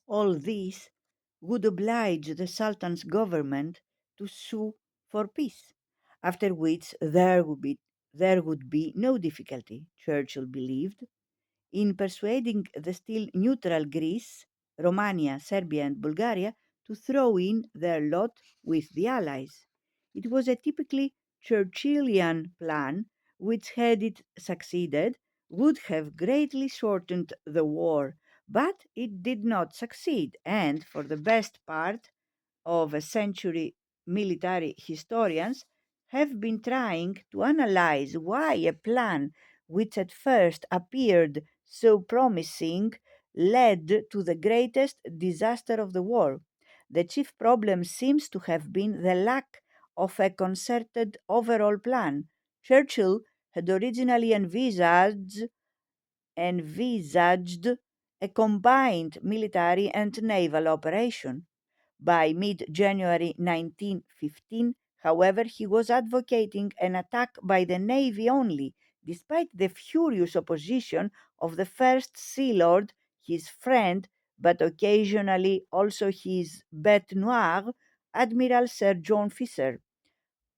All this would oblige the Sultan's government to sue for peace, after which there would be no difficulty, Churchill believed, in persuading the still neutral Greece, Romania, Serbia, and Bulgaria to throw in their lot with the Allies. It was a typically Churchillian plan which, had it succeeded, would have greatly shortened the war, but it did not succeed, and for the best part of a century, military historians have been trying to analyze why a plan which at first appeared so promising led to the greatest disaster of the war. The chief problem seems to have been the lack of a concerted overall plan. Churchill had originally envisaged a combined military and naval operation. By mid January 1915, however, he was advocating an attack by the Navy only, despite the furious opposition of the First Sea Lord, his friend, but occasionally also his bête noire, Admiral Sir John Fisher.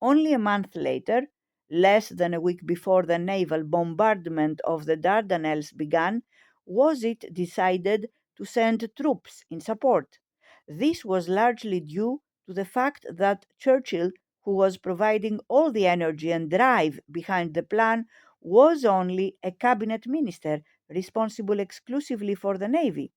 Only a month later, less than a week before the naval bombardment of the Dardanelles began, was it decided to send troops in support. This was largely due to the fact that Churchill, who was providing all the energy and drive behind the plan, was only a cabinet minister responsible exclusively for the navy.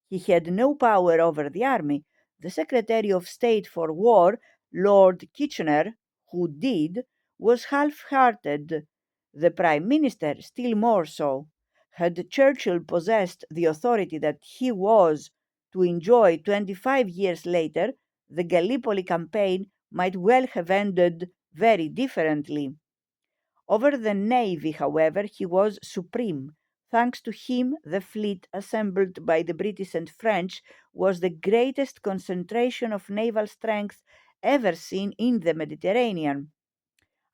He had no power over the army. The Secretary of State for War, Lord Kitchener, who did, was half hearted. The Prime Minister, still more so. Had Churchill possessed the authority that he was to enjoy 25 years later, the Gallipoli campaign might well have ended very differently. Over the navy, however, he was supreme. Thanks to him, the fleet assembled by the British and French was the greatest concentration of naval strength ever seen in the Mediterranean.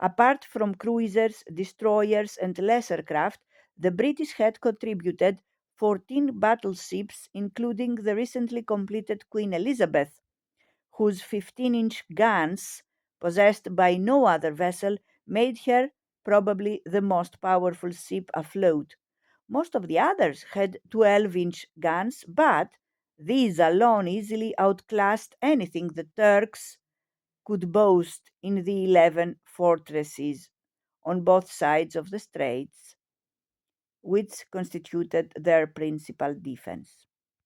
Apart from cruisers, destroyers, and lesser craft, the British had contributed 14 battleships, including the recently completed Queen Elizabeth, whose 15-inch guns, possessed by no other vessel, made her probably the most powerful ship afloat. Most of the others had 12-inch guns, but these alone easily outclassed anything the Turks could boast in the 11 fortresses on both sides of the straits, which constituted their principal defense.